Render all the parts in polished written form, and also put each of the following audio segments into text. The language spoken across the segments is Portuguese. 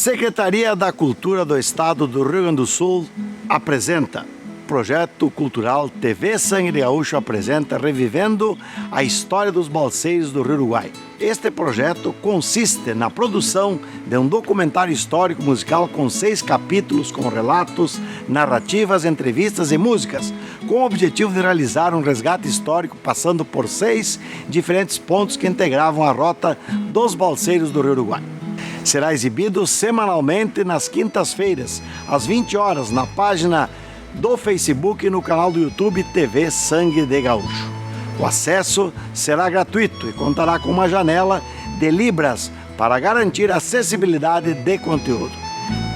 Secretaria da Cultura do Estado do Rio Grande do Sul apresenta Projeto Cultural TV Sangue de Gaúcho apresenta Revivendo a História dos Balseiros do Rio Uruguai. Este projeto consiste na produção de um documentário histórico musical com 6 capítulos com relatos, narrativas, entrevistas e músicas, com o objetivo de realizar um resgate histórico passando por 6 diferentes pontos que integravam a rota dos Balseiros do Rio Uruguai. Será exibido semanalmente nas quintas-feiras, às 20 horas, na página do Facebook e no canal do YouTube TV Sangue de Gaúcho. O acesso será gratuito e contará com uma janela de libras para garantir acessibilidade de conteúdo.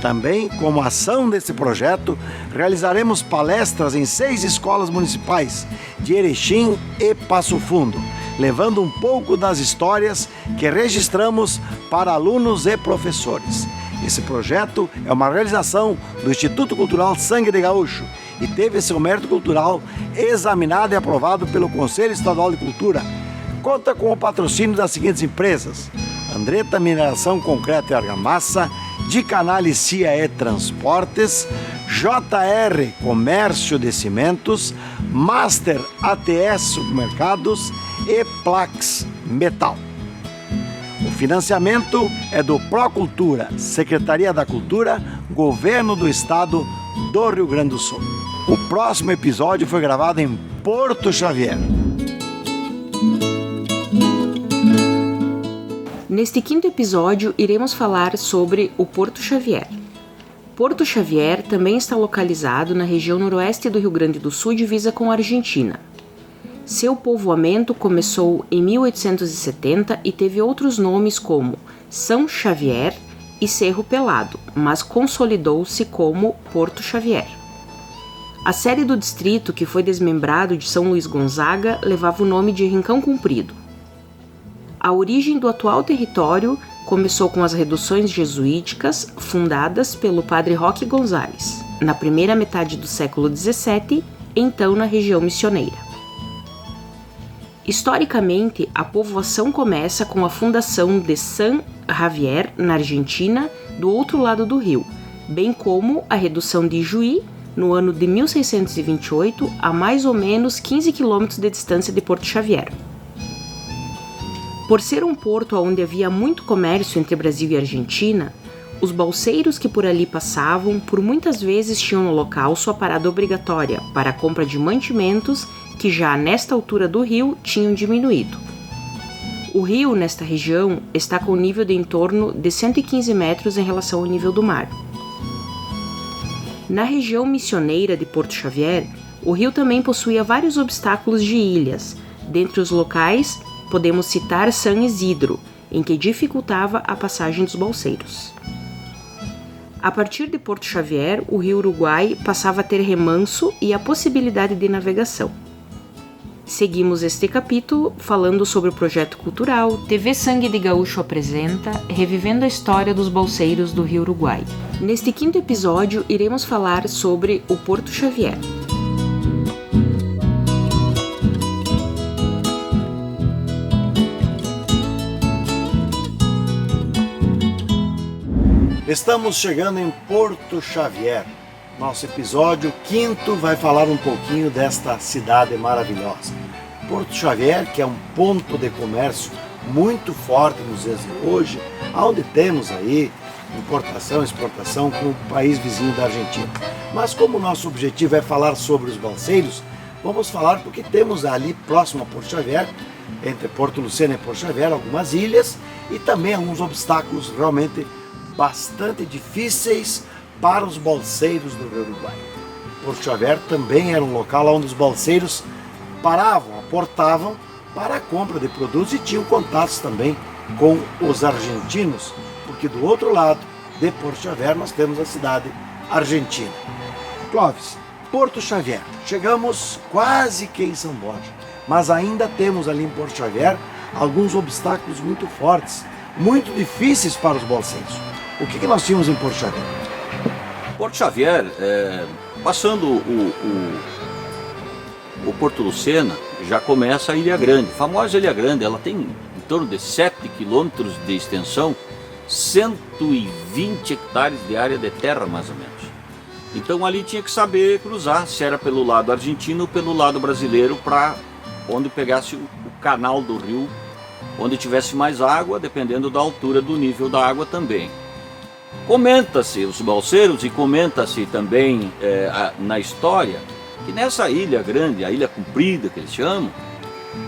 Também, como ação desse projeto, realizaremos palestras em 6 escolas municipais de Erechim e Passo Fundo, levando um pouco das histórias que registramos para alunos e professores. Esse projeto é uma realização do Instituto Cultural Sangue de Gaúcho e teve seu mérito cultural examinado e aprovado pelo Conselho Estadual de Cultura. Conta com o patrocínio das seguintes empresas: Andretta Mineração Concreto e Argamassa, de Canalicia e Transportes, JR Comércio de Cimentos, Master ATS Supermercados e Plax Metal. O financiamento é do Procultura, Secretaria da Cultura, Governo do Estado do Rio Grande do Sul. O próximo episódio foi gravado em Porto Xavier. Neste 5º episódio, iremos falar sobre o Porto Xavier. Porto Xavier também está localizado na região noroeste do Rio Grande do Sul, divisa com a Argentina. Seu povoamento começou em 1870 e teve outros nomes como São Xavier e Cerro Pelado, mas consolidou-se como Porto Xavier. A sede do distrito, que foi desmembrado de São Luís Gonzaga, levava o nome de Rincão Comprido. A origem do atual território começou com as reduções jesuíticas fundadas pelo padre Roque Gonzales, na primeira metade do século XVII, então na região missioneira. Historicamente, a povoação começa com a fundação de San Javier, na Argentina, do outro lado do rio, bem como a redução de Juí, no ano de 1628, a mais ou menos 15 quilômetros de distância de Porto Xavier. Por ser um porto onde havia muito comércio entre Brasil e Argentina, os balseiros que por ali passavam por muitas vezes tinham no local sua parada obrigatória para a compra de mantimentos que já nesta altura do rio tinham diminuído. O rio, nesta região, está com nível de em torno de 115 metros em relação ao nível do mar. Na região missioneira de Porto Xavier, o rio também possuía vários obstáculos de ilhas. Dentre os locais, podemos citar San Isidro, em que dificultava a passagem dos balseiros. A partir de Porto Xavier, o rio Uruguai passava a ter remanso e a possibilidade de navegação. Seguimos este capítulo falando sobre o projeto cultural TV Sangue de Gaúcho apresenta Revivendo a História dos Balseiros do Rio Uruguai. Neste 5º episódio, iremos falar sobre o Porto Xavier. Estamos chegando em Porto Xavier. Nosso episódio 5º vai falar um pouquinho desta cidade maravilhosa. Porto Xavier, que é um ponto de comércio muito forte nos dias de hoje, onde temos aí importação e exportação com o país vizinho da Argentina. Mas como o nosso objetivo é falar sobre os balseiros, vamos falar porque temos ali próximo a Porto Xavier, entre Porto Lucena e Porto Xavier, algumas ilhas e também alguns obstáculos realmente bastante difíceis para os balseiros do Rio Uruguai. Porto Xavier também era um local onde os balseiros paravam, aportavam para a compra de produtos e tinham contatos também com os argentinos, porque do outro lado de Porto Xavier nós temos a cidade argentina. Clóvis, Porto Xavier, chegamos quase que em São Borja, mas ainda temos ali em Porto Xavier alguns obstáculos muito fortes, muito difíceis para os balseiros. O que nós tínhamos em Porto Xavier? Porto Xavier, passando o Porto Lucena, já começa a Ilha Grande. A famosa Ilha Grande, ela tem em torno de 7 quilômetros de extensão 120 hectares de área de terra, mais ou menos. Então ali tinha que saber cruzar, se era pelo lado argentino ou pelo lado brasileiro, para onde pegasse o canal do rio, onde tivesse mais água, dependendo da altura do nível da água também. Comenta-se os balseiros e comenta-se também na história que nessa ilha grande, a ilha comprida que eles chamam,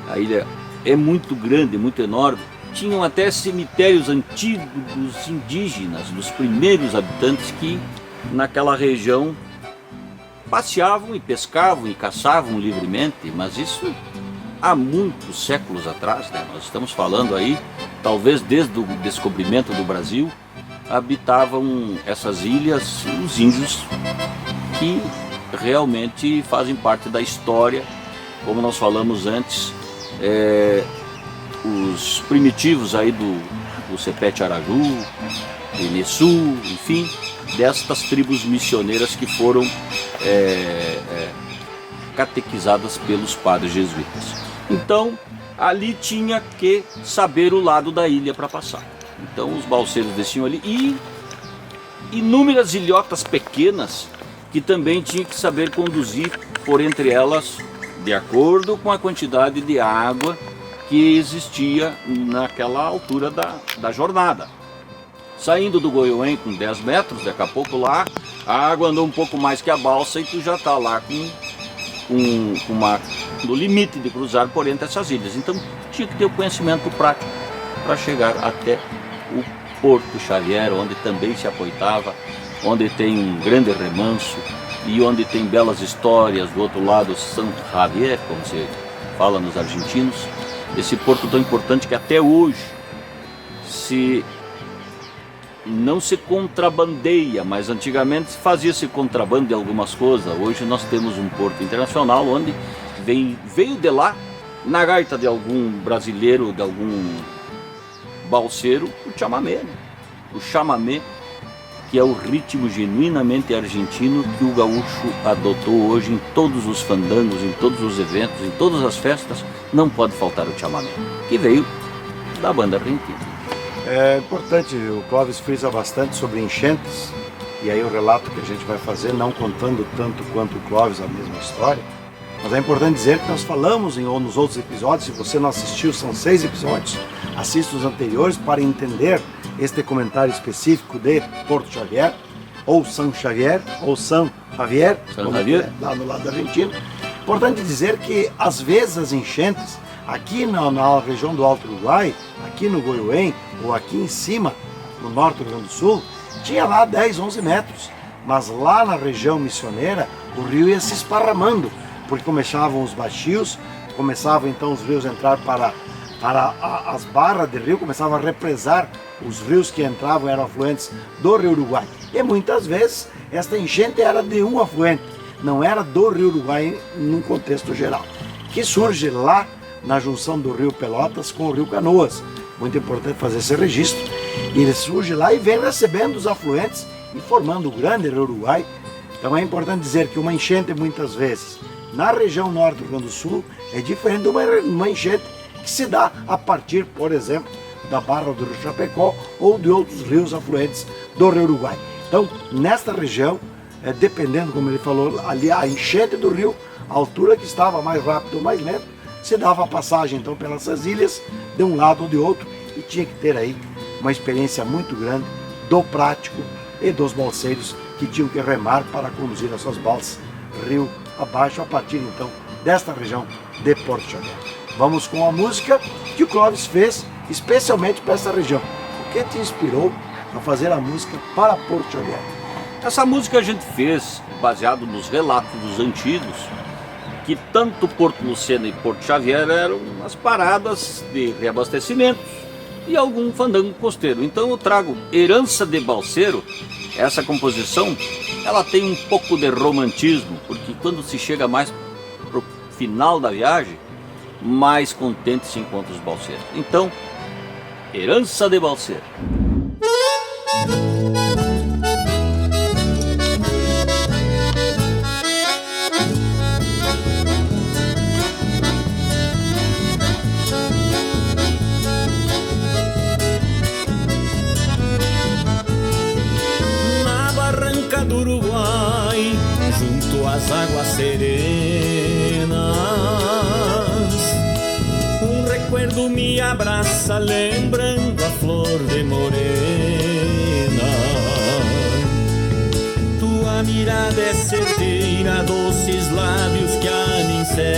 a ilha é muito grande, muito enorme, tinham até cemitérios antigos dos indígenas, dos primeiros habitantes que naquela região passeavam e pescavam e caçavam livremente, mas isso há muitos séculos atrás, né? Nós estamos falando aí, talvez desde o descobrimento do Brasil, habitavam essas ilhas os índios que realmente fazem parte da história, como nós falamos antes, os primitivos aí do Sepete Araju, Inessu, enfim, destas tribos missioneiras que foram catequizadas pelos padres jesuítas. Então, ali tinha que saber o lado da ilha para passar. Então, os balseiros desciam ali e inúmeras ilhotas pequenas que também tinha que saber conduzir por entre elas, de acordo com a quantidade de água que existia naquela altura da jornada. Saindo do Goiôem com 10 metros, daqui a pouco lá, a água andou um pouco mais que a balsa e tu já está lá no limite de cruzar por entre essas ilhas. Então tinha que ter o conhecimento prático para chegar até o Porto Xavier, onde também se apoitava, onde tem um grande remanso e onde tem belas histórias. Do outro lado, São Javier, como se fala nos argentinos, esse porto tão importante que até hoje não se contrabandeia, mas antigamente fazia-se contrabando de algumas coisas. Hoje nós temos um porto internacional onde veio de lá, na gaita de algum brasileiro, de algum balseiro, o chamamé, né? O chamamé, que é o ritmo genuinamente argentino que o gaúcho adotou hoje em todos os fandangos, em todos os eventos, em todas as festas. Não pode faltar o chamamé, que veio da banda argentina. É importante, o Clóvis frisa bastante sobre enchentes, e aí o relato que a gente vai fazer, não contando tanto quanto o Clóvis a mesma história, mas é importante dizer que nós falamos nos outros episódios. Se você não assistiu, são 6 episódios, assista os anteriores para entender este comentário específico de Porto Xavier, ou São Xavier, ou São Javier, lá no lado argentino. Importante dizer que às vezes as enchentes, aqui na região do Alto Uruguai, aqui no Goiôem, ou aqui em cima, no norte do Rio Grande do Sul, tinha lá 10, 11 metros. Mas lá na região missioneira, o rio ia se esparramando, porque começavam os baixios, começavam então os rios a entrar para as barras de rio, começavam a represar os rios que entravam, eram afluentes do Rio Uruguai. E muitas vezes esta enchente era de um afluente, não era do Rio Uruguai num contexto geral, que surge lá na junção do Rio Pelotas com o Rio Canoas. Muito importante fazer esse registro. E ele surge lá e vem recebendo os afluentes e formando o grande Rio Uruguai. Então é importante dizer que uma enchente muitas vezes na região norte do Rio Grande do Sul é diferente de uma enchente que se dá a partir, por exemplo, da barra do Rio Chapecó ou de outros rios afluentes do Rio Uruguai. Então, nesta região, dependendo, como ele falou, ali a enchente do rio, a altura que estava mais rápido ou mais lento, se dava a passagem então pelas ilhas, de um lado ou de outro, e tinha que ter aí uma experiência muito grande do prático e dos balseiros que tinham que remar para conduzir as suas balsas rio abaixo, a partir então desta região de Porto Xavier. Vamos com a música que o Clóvis fez especialmente para essa região. O que te inspirou a fazer a música para Porto Xavier? Essa música a gente fez baseado nos relatos dos antigos, que tanto Porto Lucena e Porto Xavier eram as paradas de reabastecimento e algum fandango costeiro. Então eu trago Herança de Balseiro. Essa composição, ela tem um pouco de romantismo, porque quando se chega mais pro final da viagem, mais contente se encontra os balseiros. Então, Herança de Balseiro. das águas serenas. Um recuerdo me abraça, lembrando a flor de morena. Tua mirada é certeira, doces lábios que a mim cegam.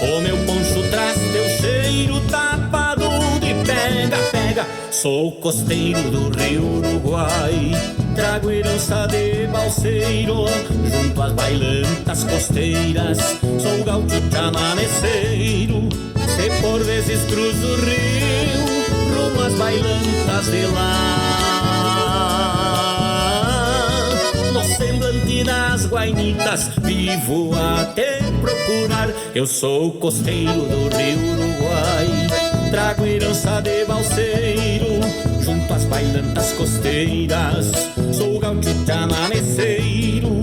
O meu poncho traz teu cheiro tapado de pega-pega. Sou costeiro do Rio Uruguai, trago herança de balseiro, junto às bailantas costeiras. Sou gaúcho chamameceiro, se por vezes cruzo o rio, rumo às bailantas de lá. No semblante das guainitas, vivo a te procurar. Eu sou costeiro do Rio Uruguai, trago herança de balseiro, junto às bailantas costeiras. Sou gaúcho chamameceiro,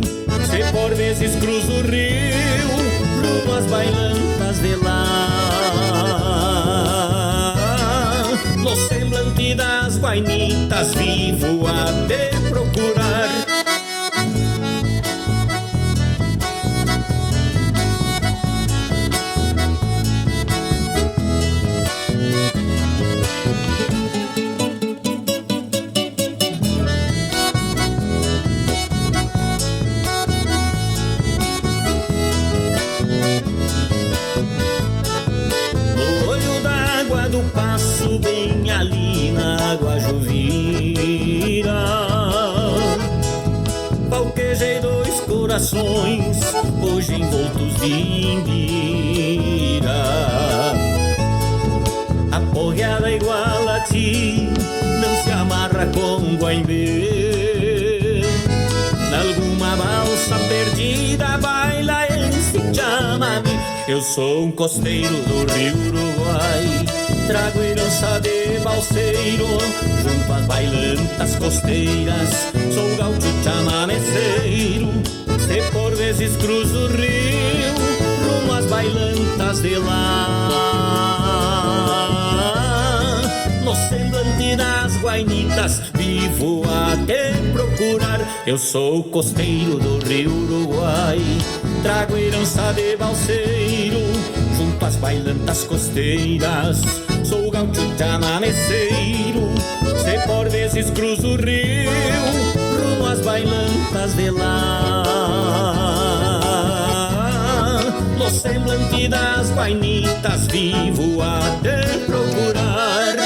se por vezes cruzo o rio, rumo às bailantas de lá. No semblante das guainitas, vivo a te procurar. Bem ali na Guajuvira, palquejei dois corações, hoje envoltos de indira. A porreada igual a ti não se amarra com guaimbê. Nalguma balsa perdida baila esse chamame. Eu sou um costeiro do Rio Uruguai, trago herança de balseiro, junto às bailantas costeiras. Sou gaúcho chamameceiro, se por vezes cruzo o rio, rumo às bailantas de lá. No semblante das guainitas, vivo a te procurar. Eu sou costeiro do Rio Uruguai, trago herança de balseiro, junto às bailantas costeiras. Sou gaúcho chamameceiro, se por vezes cruzo o rio, rumo às bailantas de lá. No semblante das guainitas, vivo a te procurar.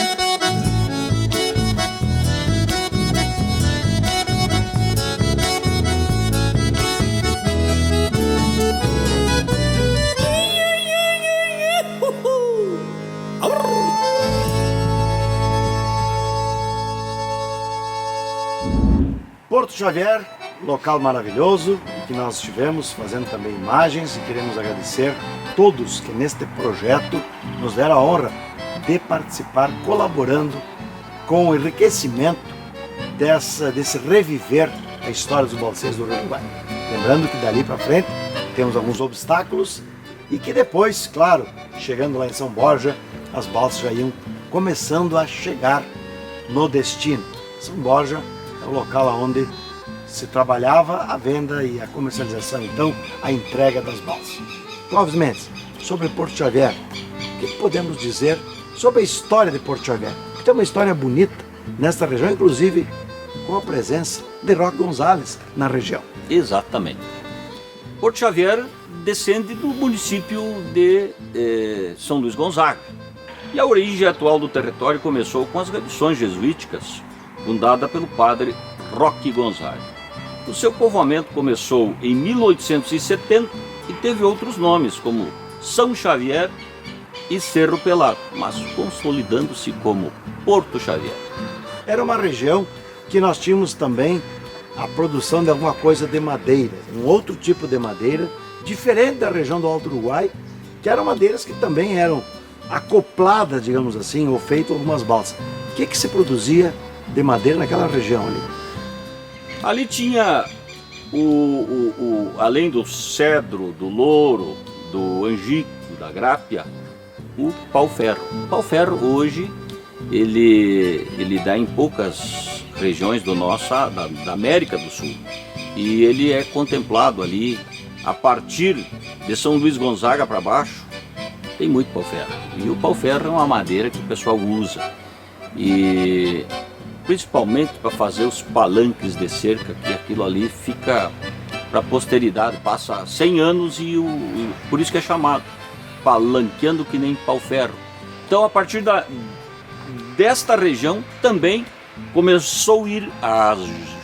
Porto Xavier, local maravilhoso, que nós estivemos fazendo também imagens, e queremos agradecer a todos que neste projeto nos deram a honra de participar, colaborando com o enriquecimento desse reviver a história dos balseiros do Uruguai. Lembrando que dali para frente temos alguns obstáculos e que depois, claro, chegando lá em São Borja, as balsas já iam começando a chegar no destino. São Borja é o local onde se trabalhava a venda e a comercialização, então a entrega das balsas. Clóvis Mendes, sobre Porto Xavier, o que podemos dizer sobre a história de Porto Xavier? Que tem uma história bonita nesta região, inclusive com a presença de Roque Gonzalez na região. Exatamente. Porto Xavier descende do município de São Luís Gonzaga. E a origem atual do território começou com as reduções jesuíticas, fundada pelo padre Roque Gonzaga. O seu povoamento começou em 1870 e teve outros nomes, como São Xavier e Cerro Pelado, mas consolidando-se como Porto Xavier. Era uma região que nós tínhamos também a produção de alguma coisa de madeira, um outro tipo de madeira, diferente da região do Alto Uruguai, que eram madeiras que também eram acopladas, digamos assim, ou feitas algumas balsas. O que se produzia de madeira naquela região ali? Ali tinha, além do cedro, do louro, do angico, da grápia, o pau-ferro. O pau-ferro hoje, ele dá em poucas regiões da América do Sul. e ele é contemplado ali a partir de São Luís Gonzaga para baixo. Tem muito pau-ferro, e o pau-ferro é uma madeira que o pessoal usa, e principalmente para fazer os palanques de cerca, que aquilo ali fica para a posteridade, passa 100 anos e por isso que é chamado palanqueando que nem pau-ferro. Então, a partir desta região também começou a ir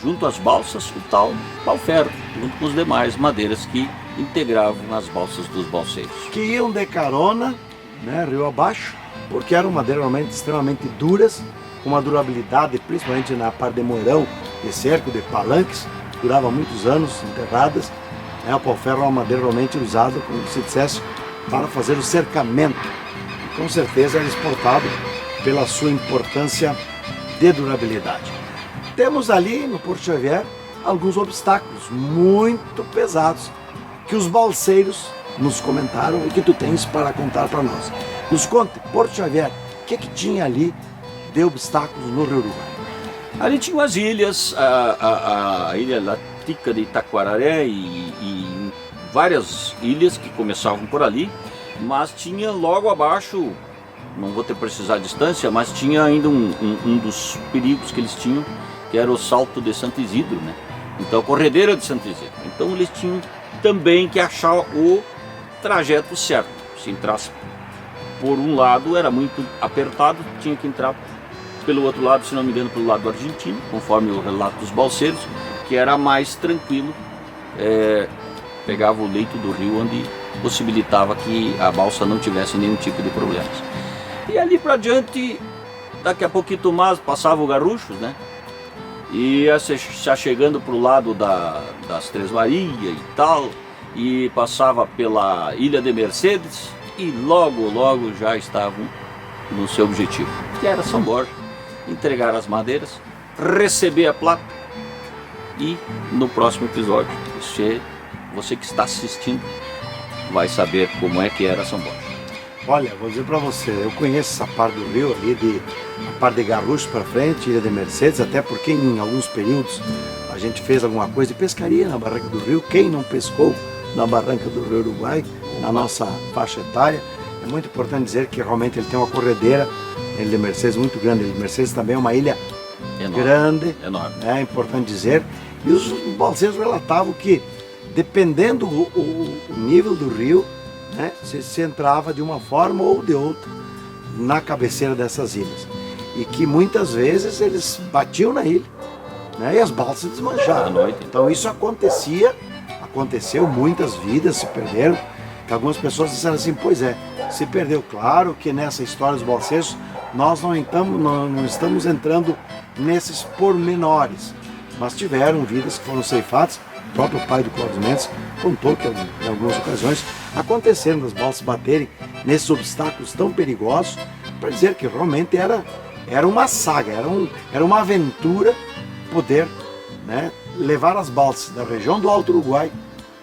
junto às balsas o tal pau-ferro, junto com as demais madeiras que integravam as balsas dos balseiros. Que iam de carona, né, rio abaixo, porque eram madeiras realmente extremamente duras, com uma durabilidade, principalmente na parte de moirão, de cerco, de palanques, durava muitos anos enterradas. Né, o pau-ferro é uma madeira realmente usada, como se dissesse, para fazer o cercamento. E, com certeza era exportado pela sua importância de durabilidade. Temos ali no Porto Xavier alguns obstáculos muito pesados que os balseiros nos comentaram e que tu tens para contar para nós. Nos conte, Porto Xavier, o que tinha ali de obstáculos no Rio Uruguai? Ali tinham as ilhas, a ilha Latica de Itaquararé e várias ilhas que começavam por ali, mas tinha logo abaixo, não vou ter precisar a distância, mas tinha ainda um dos perigos que eles tinham, que era o Salto de Santo Isidro, né? Então, a corredeira de Santo Isidro. Então, eles tinham também que achar o trajeto certo. Se entrasse por um lado era muito apertado, tinha que entrar pelo outro lado, se não me engano, pelo lado argentino, conforme o relato dos balseiros, que era mais tranquilo, pegava o leito do rio, onde possibilitava que a balsa não tivesse nenhum tipo de problemas. E ali para diante, daqui a pouquinho mais, passava o Garruchos, né? E ia já chegando para o lado das Três Marias e tal, e passava pela Ilha de Mercedes, e logo já estavam no seu objetivo, que era São Borja, entregar as madeiras, receber a placa, e no próximo episódio, você que está assistindo vai saber como é que era São Borja. Olha, vou dizer para você, eu conheço essa parte do rio ali, a parte de Garruchos para frente, Ilha de Mercedes, até porque em alguns períodos a gente fez alguma coisa de pescaria na barranca do rio. Quem não pescou na barranca do Rio Uruguai, na nossa faixa etária, é muito importante dizer que realmente ele tem uma corredeira, Ilha de Mercedes, muito grande. Ilha de Mercedes também é uma ilha enorme, grande, enorme. É importante dizer. E os balseiros relatavam que, dependendo o nível do rio, né, se entrava de uma forma ou de outra na cabeceira dessas ilhas. E que muitas vezes eles batiam na ilha, né, e as balsas desmanchavam. Então isso aconteceu, muitas vidas se perderam. Algumas pessoas disseram assim, pois é, se perdeu. Claro que nessa história dos balseiros nós não estamos entrando nesses pormenores, mas tiveram vidas que foram ceifadas. O próprio pai do Cláudio Mendes contou que em algumas ocasiões aconteceram das balsas baterem nesses obstáculos tão perigosos, para dizer que realmente era uma saga, era uma aventura poder, né, levar as balsas da região do Alto Uruguai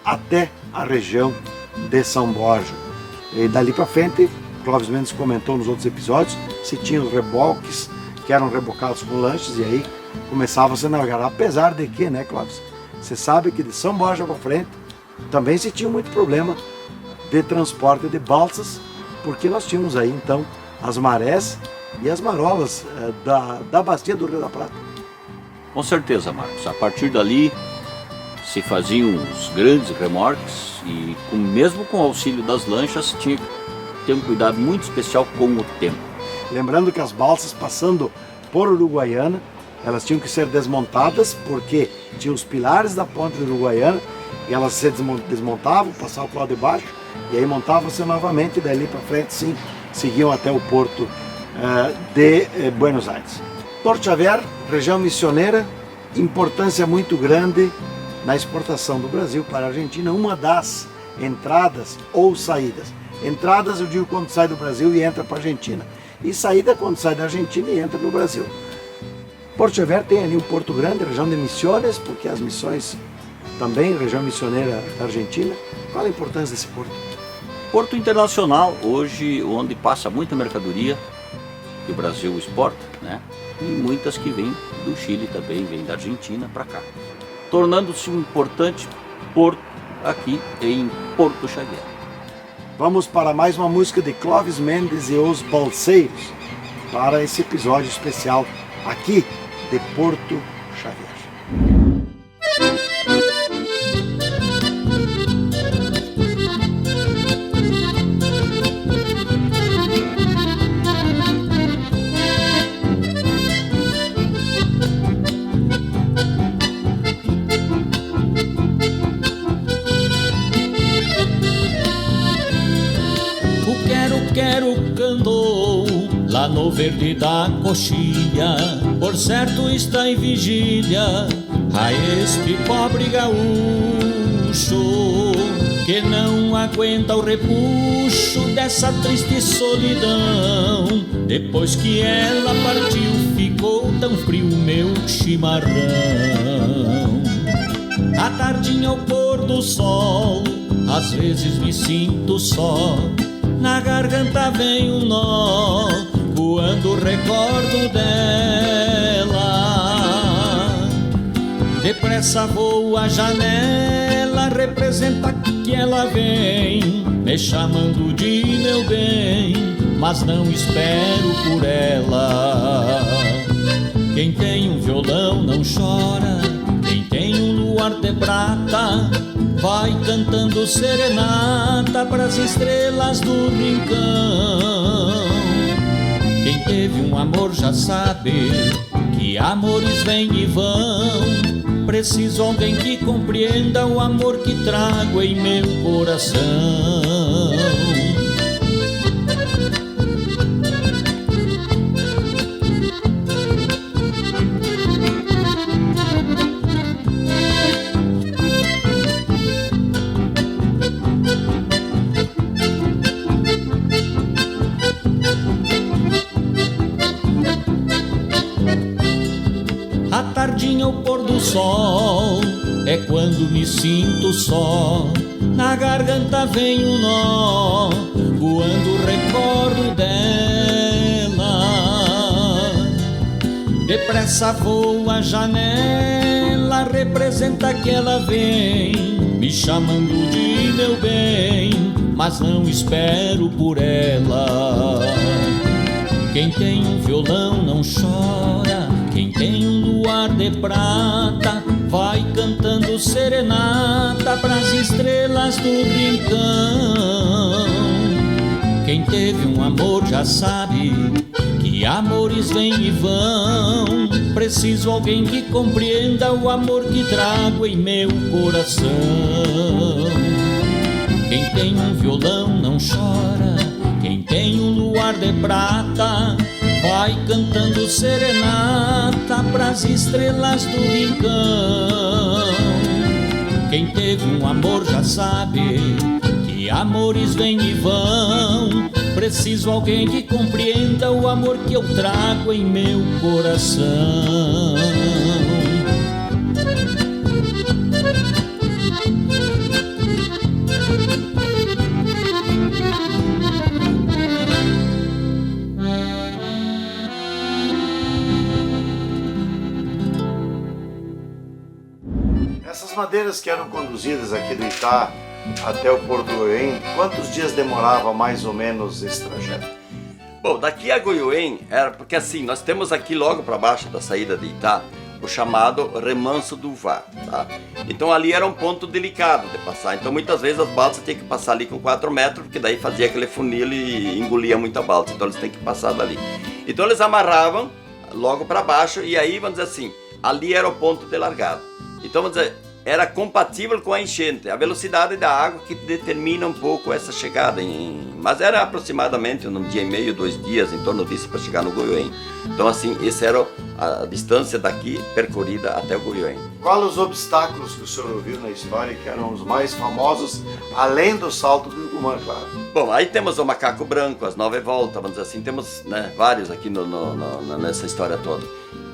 até a região de São Borja. E dali para frente, Clóvis Mendes comentou nos outros episódios, se tinha os reboques que eram rebocados com lanches, e aí começava a se navegar. Apesar de que, né, Clóvis, você sabe que de São Borja para frente também se tinha muito problema de transporte de balsas, porque nós tínhamos aí então as marés e as marolas da bacia do Rio da Prata. Com certeza, Marcos. A partir dali se faziam os grandes remorques e mesmo com o auxílio das lanchas tinha que ter um cuidado muito especial com o tempo. Lembrando que as balsas passando por Uruguaiana, elas tinham que ser desmontadas porque tinha os pilares da ponte de Uruguaiana e elas se desmontavam, passavam para o lado de baixo e aí montavam-se novamente, e dali para frente sim, seguiam até o porto de Buenos Aires. Porto Xavier, região missioneira, importância muito grande na exportação do Brasil para a Argentina, uma das entradas ou saídas. Entradas eu digo quando sai do Brasil e entra para a Argentina, e saída quando sai da Argentina e entra no Brasil. Porto Xavier tem ali um Porto Grande, região de Misiones, porque as missões também, região missioneira da Argentina. Qual a importância desse porto? Porto internacional, hoje, onde passa muita mercadoria que o Brasil exporta, né? E muitas que vêm do Chile também, vêm da Argentina para cá. tornando-se um importante porto aqui em Porto Xavier. Vamos para mais uma música de Clóvis Mendes e os Balseiros, para esse episódio especial aqui de Porto Xavier. Quero cantou lá no verde da coxilha, por certo está em vigília a este pobre gaúcho que não aguenta o repuxo dessa triste solidão. Depois que ela partiu ficou tão frio meu chimarrão. À tardinha ao pôr do sol às vezes me sinto só, na garganta vem um nó quando recordo dela. Depressa vou à janela, representa que ela vem me chamando de meu bem, mas não espero por ela. Quem tem um violão não chora, quem tem um luar de prata vai cantando serenata pras estrelas do rincão. Quem teve um amor já sabe que amores vêm e vão. Preciso alguém que compreenda o amor que trago em meu coração. Ao pôr do sol é quando me sinto só, na garganta vem um nó quando recordo dela. Depressa vou à janela, representa que ela vem me chamando de meu bem, mas não espero por ela. Quem tem um violão não chora, quem tem um luar de prata vai cantando serenata pras estrelas do rincão. Quem teve um amor já sabe que amores vêm e vão. Preciso alguém que compreenda o amor que trago em meu coração. Quem tem um violão não chora, quem tem um luar de prata vai cantando serenata pras estrelas do rincão. Quem teve um amor já sabe que amores vêm e vão. Preciso alguém que compreenda o amor que eu trago em meu coração. Essas madeiras que eram conduzidas aqui do Itá até o Porto Goiém, quantos dias demorava mais ou menos esse trajeto? Bom, daqui a Goiuém era porque assim, nós temos aqui logo para baixo da saída de Itá o chamado Remanso do Var, tá? Então ali era um ponto delicado de passar, então muitas vezes as balsas tinham que passar ali com 4 metros, porque daí fazia aquele funil e engolia muita balsa, então eles têm que passar dali. Então eles amarravam logo para baixo e aí, vamos dizer assim, ali era o ponto de largada. Então, vamos dizer, era compatível com a enchente, a velocidade da água que determina um pouco essa chegada, mas era aproximadamente um dia e meio, 2 dias, em torno disso, para chegar no Goiuém. Então, assim, essa era a distância daqui percorrida até o Goiuém. Quais os obstáculos que o senhor ouviu na história que eram os mais famosos, além do salto do Icumã, claro? Bom, aí temos o Macaco Branco, as 9 voltas, vamos dizer assim, temos, né, vários aqui nessa história toda.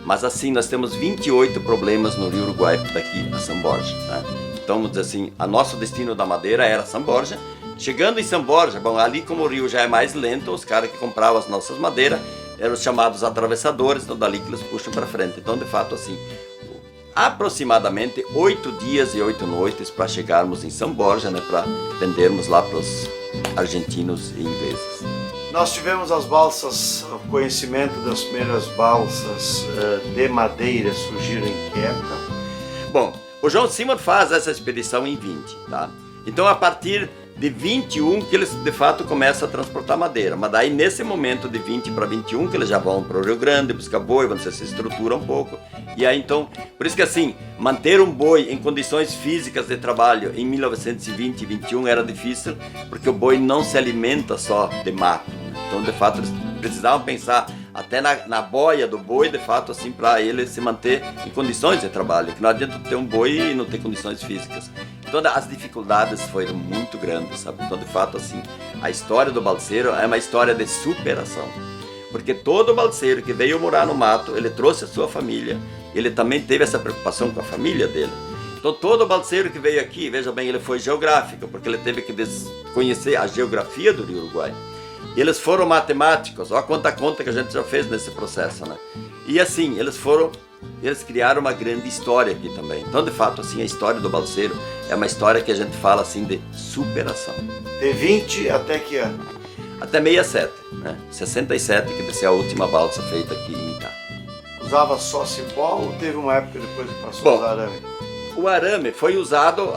Mas assim, nós temos 28 problemas no Rio Uruguai daqui a São Borja, tá? Então, vamos dizer assim, a nosso destino da madeira era São Borja. Chegando em São Borja, bom, ali como o rio já é mais lento, os caras que compravam as nossas madeiras eram os chamados atravessadores, então dali que eles puxam para frente. Então, de fato, assim, aproximadamente 8 dias e 8 noites para chegarmos em São Borja, né, para vendermos lá para os argentinos e ingleses. Nós tivemos as balsas, o conhecimento das primeiras balsas de madeira surgiram em que época? Bom, o João Simon faz essa expedição em 20, tá? Então a partir de 21 que eles de fato começam a transportar madeira, mas daí nesse momento de 20 para 21 que eles já vão para o Rio Grande buscar boi, vão se estruturar um pouco, e aí então, por isso que assim, manter um boi em condições físicas de trabalho em 1920 e 21 era difícil, porque o boi não se alimenta só de mato, então de fato eles precisavam pensar até na boia do boi, de fato, assim, para ele se manter em condições de trabalho, que não adianta ter um boi e não ter condições físicas. Então as dificuldades foram muito grandes, sabe? Então, de fato, assim, a história do balseiro é uma história de superação. Porque todo balseiro que veio morar no mato, ele trouxe a sua família, ele também teve essa preocupação com a família dele. Então, todo balseiro que veio aqui, veja bem, ele foi geográfico, porque ele teve que conhecer a geografia do Rio Uruguai. E eles foram matemáticos, olha quanta conta que a gente já fez nesse processo, né? E assim, eles criaram uma grande história aqui também. Então, de fato, assim, a história do balseiro é uma história que a gente fala assim de superação. De 20 até que ano? Até 67, né? 67 que vai ser a última balsa feita aqui em Itá. Usava só cipó ou teve uma época depois que passou a usar arame? O arame foi usado,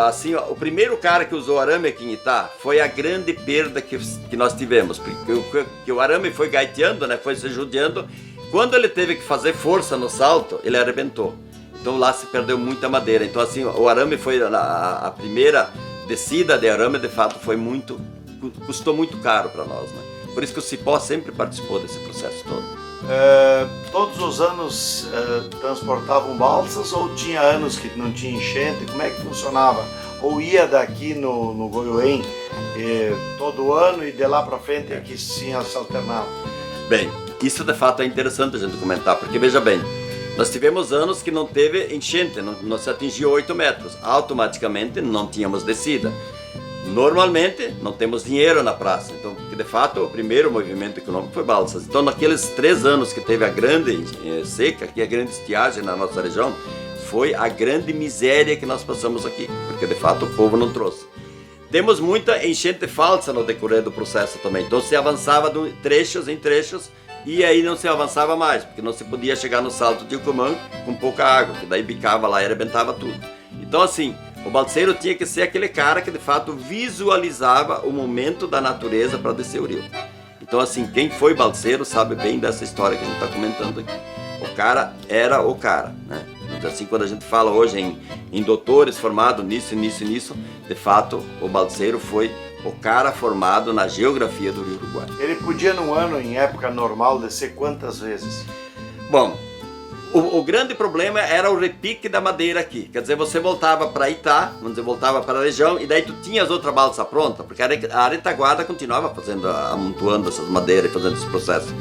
assim, o primeiro cara que usou arame aqui em Itá foi a grande perda que nós tivemos, porque o arame foi gaiteando, né, foi se judiando. Quando ele teve que fazer força no salto, ele arrebentou. Então lá se perdeu muita madeira. Então assim, o arame foi a primeira descida de arame, de fato, custou muito caro para nós, né? Por isso que o cipó sempre participou desse processo todo. Todos os anos transportavam balsas ou tinha anos que não tinha enchente? Como é que funcionava? Ou ia daqui no Goiuém todo ano e de lá para frente aqui sim se alternava? Bem, isso de fato é interessante a gente comentar, porque veja bem, nós tivemos anos que não teve enchente, não se atingiu 8 metros, automaticamente não tínhamos descida. Normalmente não temos dinheiro na praça, então, porque de fato o primeiro movimento econômico foi balsas. Então naqueles 3 anos que teve a grande seca, que a grande estiagem na nossa região, foi a grande miséria que nós passamos aqui, porque de fato o povo não trouxe. Temos muita enchente falsa no decorrer do processo também, então se avançava de trechos em trechos e aí não se avançava mais, porque não se podia chegar no salto de Ucumã com pouca água, que daí bicava lá e arrebentava tudo. Então assim, o balseiro tinha que ser aquele cara que de fato visualizava o momento da natureza para descer o rio. Então assim, quem foi balseiro sabe bem dessa história que a gente está comentando aqui. O cara era o cara, né? Então, assim, quando a gente fala hoje em doutores formados nisso, de fato o balseiro foi o cara formado na geografia do Rio Uruguai. Ele podia num ano, em época normal, descer quantas vezes? Bom, o grande problema era o repique da madeira aqui. Quer dizer, você voltava para Itá, vamos dizer, voltava para a região, e daí tu tinhas outra balsa pronta, porque a retaguarda continuava amontoando essas madeiras e fazendo esse processo.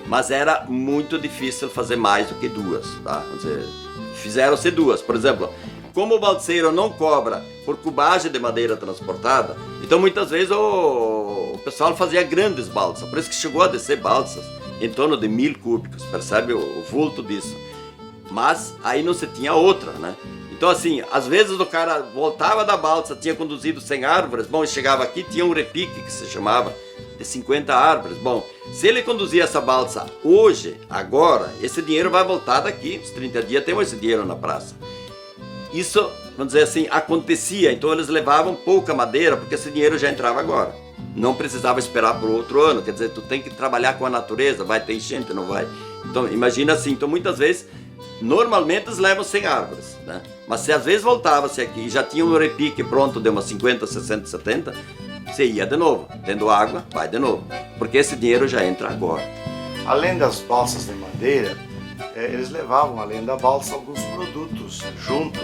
Mas era muito difícil fazer mais do que 2, tá? Vamos dizer, fizeram-se 2. Por exemplo, como o balseiro não cobra por cubagem de madeira transportada, então muitas vezes o pessoal fazia grandes balsas, por isso que chegou a descer balsas em torno de 1000 cúbicos, percebe o vulto disso? Mas aí não se tinha outra, né? Então assim, às vezes o cara voltava da balsa, tinha conduzido 100 árvores, bom, e chegava aqui, tinha um repique que se chamava de 50 árvores. Bom, se ele conduzir essa balsa hoje, agora, esse dinheiro vai voltar daqui, uns 30 dias temos esse dinheiro na praça. Isso, vamos dizer assim, acontecia, então eles levavam pouca madeira, porque esse dinheiro já entrava agora. Não precisava esperar por outro ano, quer dizer, tu tem que trabalhar com a natureza, vai ter enchente, não vai? Então, imagina assim, então muitas vezes, normalmente eles levam 100 árvores, né? Mas se às vezes voltava-se aqui e já tinha um repique pronto de umas 50, 60, 70, você ia de novo, tendo água, vai de novo, porque esse dinheiro já entra agora. Além das balsas de madeira, eles levavam, além da balsa, alguns produtos junto,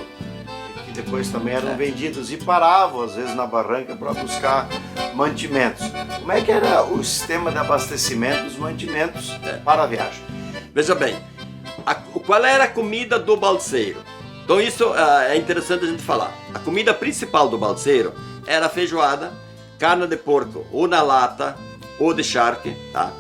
que depois também eram vendidos e paravam, às vezes, na barranca para buscar mantimentos. Como é que era o sistema de abastecimento dos mantimentos para a viagem? Veja bem, qual era a comida do balseiro? Então isso é interessante a gente falar. A comida principal do balseiro era a feijoada, carne de porco ou na lata ou de charque, tá?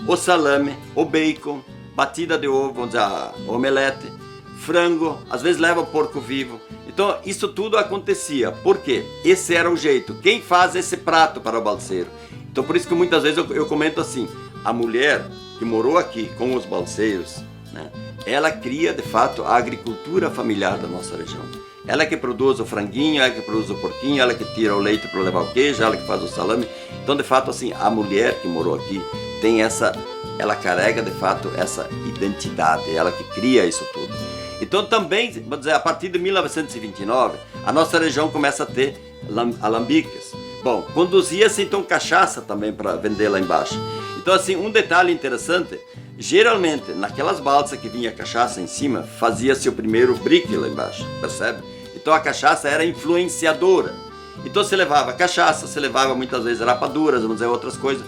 O salame, o bacon, batida de ovo, vamos dizer, omelete, frango, às vezes leva porco vivo. Então isso tudo acontecia. Por quê? Esse era o jeito. Quem faz esse prato para o balseiro? Então por isso que muitas vezes eu comento assim, a mulher que morou aqui com os balseiros, né, ela cria de fato a agricultura familiar da nossa região. Ela que produz o franguinho, ela que produz o porquinho, ela que tira o leite para levar o queijo, ela que faz o salame. Então, de fato, assim, a mulher que morou aqui tem ela carrega, de fato, essa identidade, ela que cria isso tudo. Então, também, vamos dizer, a partir de 1929, a nossa região começa a ter alambiques. Bom, conduzia-se, então, cachaça também para vender lá embaixo. Então, assim, um detalhe interessante, geralmente, naquelas balsas que vinha cachaça em cima, fazia-se o primeiro brique lá embaixo, percebe? Então a cachaça era influenciadora. Então se levava cachaça, se levava muitas vezes rapaduras, vamos dizer, outras coisas.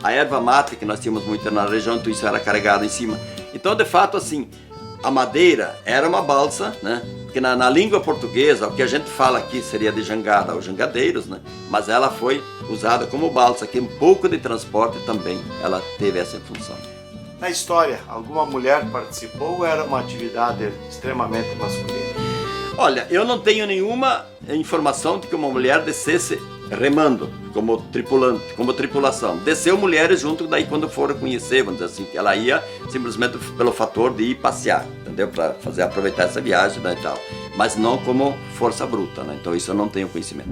A erva mate, que nós tínhamos muito na região, tudo isso era carregado em cima. Então, de fato, assim, a madeira era uma balsa, né? Porque na língua portuguesa, o que a gente fala aqui seria de jangada ou jangadeiros, né? Mas ela foi usada como balsa, que um pouco de transporte também ela teve essa função. Na história, alguma mulher participou ou era uma atividade extremamente masculina? Olha, eu não tenho nenhuma informação de que uma mulher descesse remando como tripulante, como tripulação. Desceu mulheres junto, daí quando foram conhecer, vamos dizer assim, que ela ia simplesmente pelo fator de ir passear, entendeu? Para aproveitar essa viagem, né, e tal. Mas não como força bruta, né? Então isso eu não tenho conhecimento.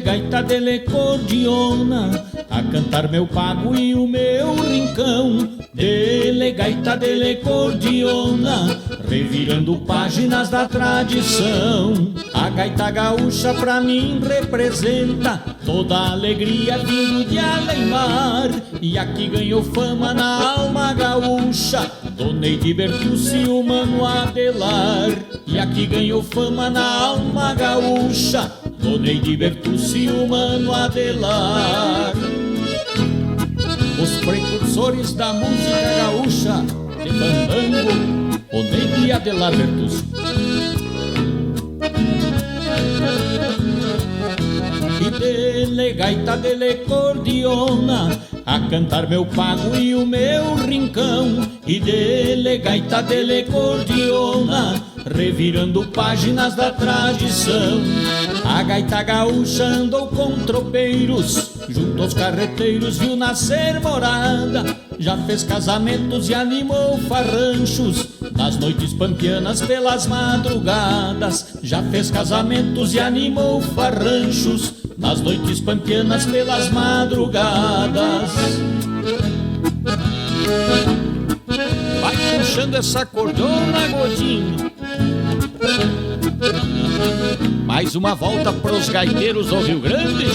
Gaita dele cordiona, a cantar meu pago e o meu rincão. Dele gaita dele cordiona, revirando páginas da tradição. A gaita gaúcha pra mim representa toda a alegria vindo de além-mar. E aqui ganhou fama na alma gaúcha Dona Eide Bertucci e o Mano Adelar. E aqui ganhou fama na alma gaúcha Dona Eide Bertucci e o Mano Adelar. Os precursores da música gaúcha de fandango, Dona Eide e Adelar Bertucci. E dele gaita, dele cordiona, a cantar meu pago e o meu rincão. E dele gaita, dele cordiona, revirando páginas da tradição. A gaita gaúcha andou com tropeiros, junto aos carreteiros viu nascer morada. Já fez casamentos e animou farranchos, nas noites pampianas pelas madrugadas. Já fez casamentos e animou farranchos, nas noites pampianas pelas madrugadas. Vai puxando essa cordona, Godinho. Mais uma volta pros gaiteiros do Rio Grande.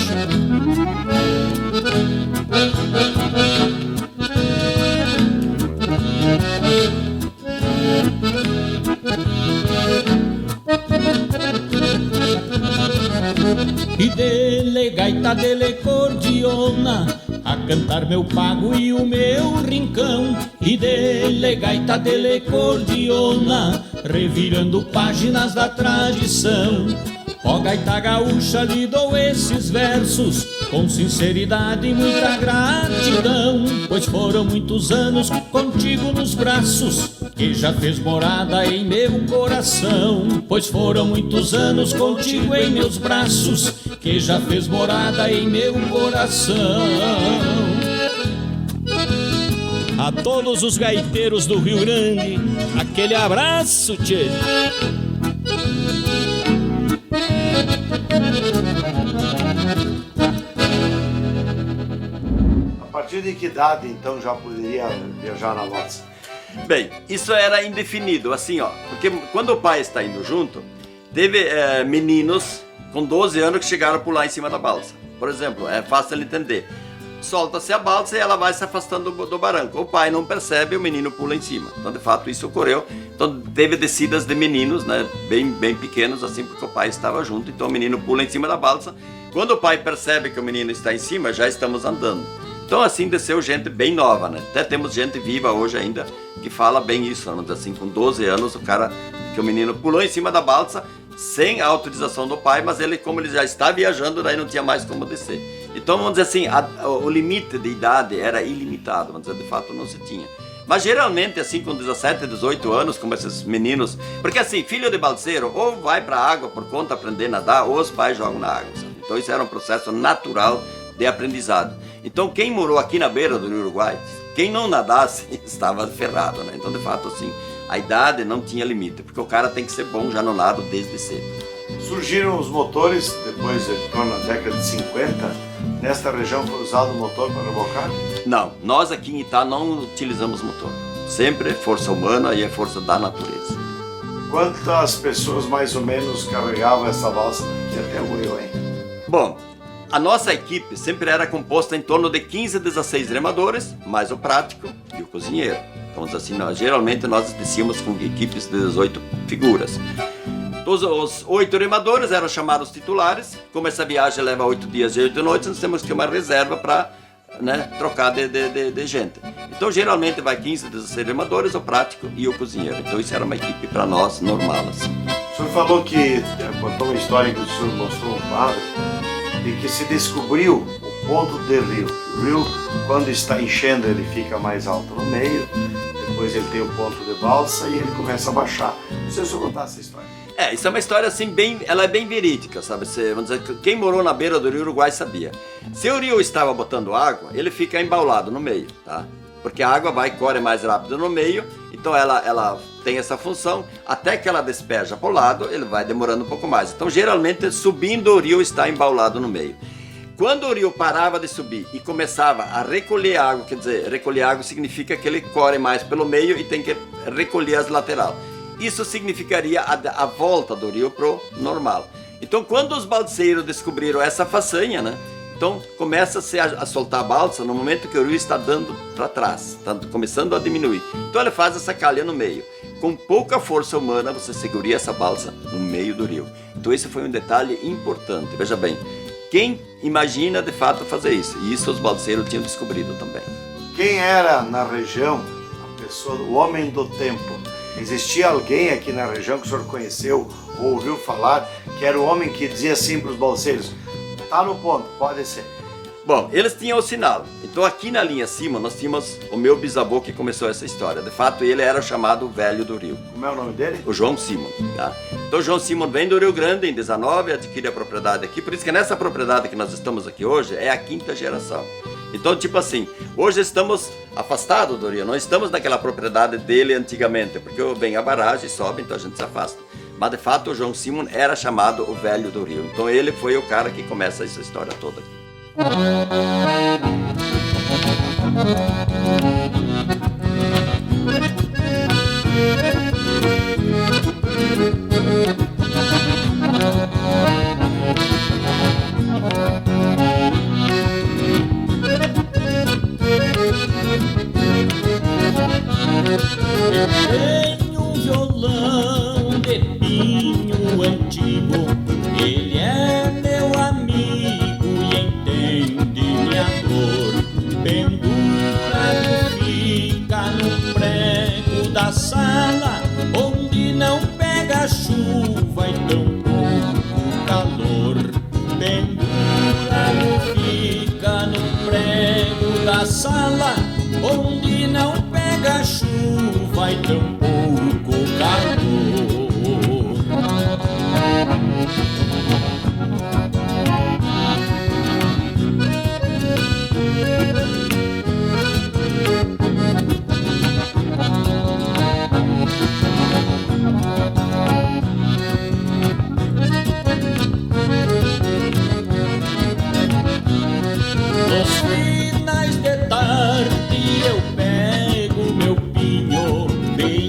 E dele gaita, dele cordiona, a cantar meu pago e o meu rincão. E dele gaita, dele cordiona, revirando páginas da tradição. Ó gaita gaúcha, lhe dou esses versos com sinceridade e muita gratidão, pois foram muitos anos contigo nos braços, que já fez morada em meu coração. Pois foram muitos anos contigo em meus braços, que já fez morada em meu coração. A todos os gaiteiros do Rio Grande, aquele abraço, tchê. A partir de que idade, então, já poderia viajar na balsa? Bem, isso era indefinido, assim, ó, porque quando o pai está indo junto, teve meninos com 12 anos que chegaram a pular em cima da balsa. Por exemplo, é fácil de entender. solta-se a balsa e ela vai se afastando do barranco. O pai não percebe, o menino pula em cima. Então, de fato, isso ocorreu. Então, teve descidas de meninos, né, bem pequenos, assim, porque o pai estava junto. Então, o menino pula em cima da balsa. Quando o pai percebe que o menino está em cima, já estamos andando. Então, assim, desceu gente bem nova, né? Até temos gente viva hoje ainda que fala bem isso, vamos dizer assim, com 12 anos, que o menino pulou em cima da balsa, sem a autorização do pai, mas ele, como ele já está viajando, daí não tinha mais como descer. Então, vamos dizer assim, o limite de idade era ilimitado, vamos dizer, de fato não se tinha. Mas geralmente, assim, com 17, 18 anos, como esses meninos, porque assim, filho de balseiro, ou vai para a água por conta aprender a nadar, ou os pais jogam na água, sabe? Então isso era um processo natural de aprendizado. Então quem morou aqui na beira do Rio Uruguai, quem não nadasse, estava ferrado, né? Então, de fato, assim, a idade não tinha limite, porque o cara tem que ser bom já no nado desde cedo. Surgiram os motores, depois de torno da década de 50, nesta região foi usado o motor para rebocar? Não, nós aqui em Itá não utilizamos motor. Sempre é força humana e é força da natureza. Quantas pessoas mais ou menos carregavam essa balsa daqui até o Rio, hein? Bom, a nossa equipe sempre era composta em torno de 15 a 16 remadores, mais o prático e o cozinheiro. Então, assim, geralmente nós descíamos com equipes de 18 figuras. Os 8 remadores eram chamados titulares. Como essa viagem leva 8 dias e 8 noites, nós temos que ter uma reserva para, né, trocar de gente. Então, geralmente vai 15 a 16 remadores, o prático e o cozinheiro. Então, isso era uma equipe para nós normal, assim. O senhor falou que, contou uma história que o senhor mostrou um quadro, e que se descobriu o ponto de rio. O rio, quando está enchendo, ele fica mais alto no meio, depois ele tem o ponto de balsa e ele começa a baixar. Não sei se eu contar essa história. Isso é uma história assim, ela é bem verídica, sabe? Vamos dizer, quem morou na beira do Rio Uruguai sabia. Se o rio estava botando água, ele fica embaulado no meio, tá? Porque a água corre mais rápido no meio, então ela tem essa função, até que ela despeja para o lado, ele vai demorando um pouco mais. Então, geralmente, subindo o rio está embaulado no meio. Quando o rio parava de subir e começava a recolher água, quer dizer, recolher água significa que ele corre mais pelo meio e tem que recolher as laterais. Isso significaria a volta do rio pro normal. Então, quando os balseiros descobriram essa façanha, né? Então, começa-se a soltar a balsa no momento que o rio está dando para trás, está começando a diminuir. Então, ele faz essa calha no meio. Com pouca força humana, você segura essa balsa no meio do rio. Então, esse foi um detalhe importante. Veja bem, quem imagina de fato fazer isso? E isso os balseiros tinham descobrido também. Quem era na região a pessoa, o homem do tempo? Existia alguém aqui na região que o senhor conheceu ou ouviu falar, que era o homem que dizia assim para os balseiros: tá no ponto, pode ser. Bom, eles tinham o sinal. Então aqui na linha acima nós tínhamos o meu bisavô que começou essa história. De fato, ele era chamado Velho do Rio. Como é o nome dele? O João Simon, tá? Então o João Simon vem do Rio Grande em 19, adquire a propriedade aqui. Por isso que nessa propriedade que nós estamos aqui hoje é a 5ª geração. Então, tipo assim, hoje estamos afastados do rio, não estamos naquela propriedade dele antigamente, porque vem a barragem, sobe, então a gente se afasta. Mas, de fato, o João Simon era chamado o Velho do Rio. Então, ele foi o cara que começa essa história toda aqui. Tenho um violão de pinho antigo, ele é meu amigo e entende minha dor. Pendurado fica no prego da sala, onde não pega chuva e tão pouco calor. Pendurado fica no prego da sala, onde não pega chuva e tão pouco calor. Nos finais de tarde eu pego meu pinho, venho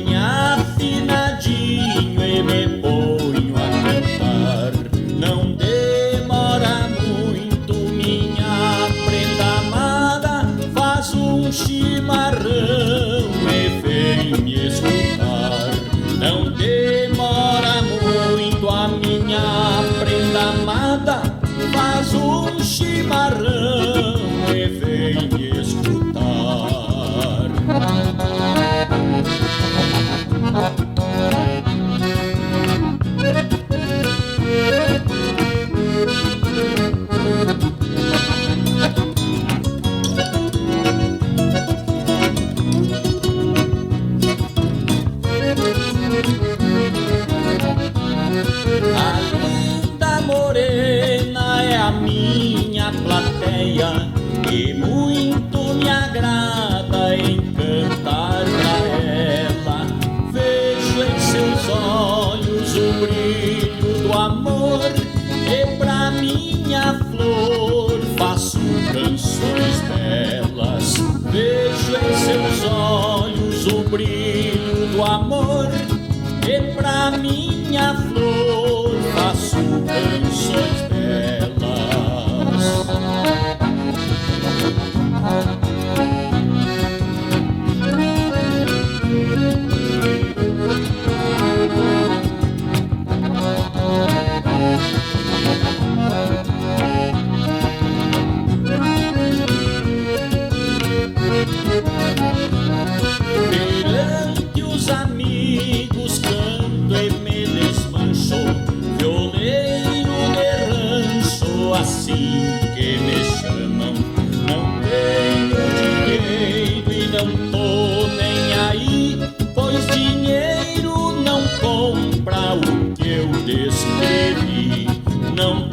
véia, e muito me agrada encantar pra ela. Vejo em seus olhos o brilho do amor, e pra minha flor faço canções belas. Vejo em seus olhos o brilho do amor, e pra minha flor faço canções belas. Perante os amigos canto e me desmancho, violeiro de rancho, assim que me chamam. Não tenho dinheiro e não tô nem aí, pois dinheiro não compra o que eu descrevi. Não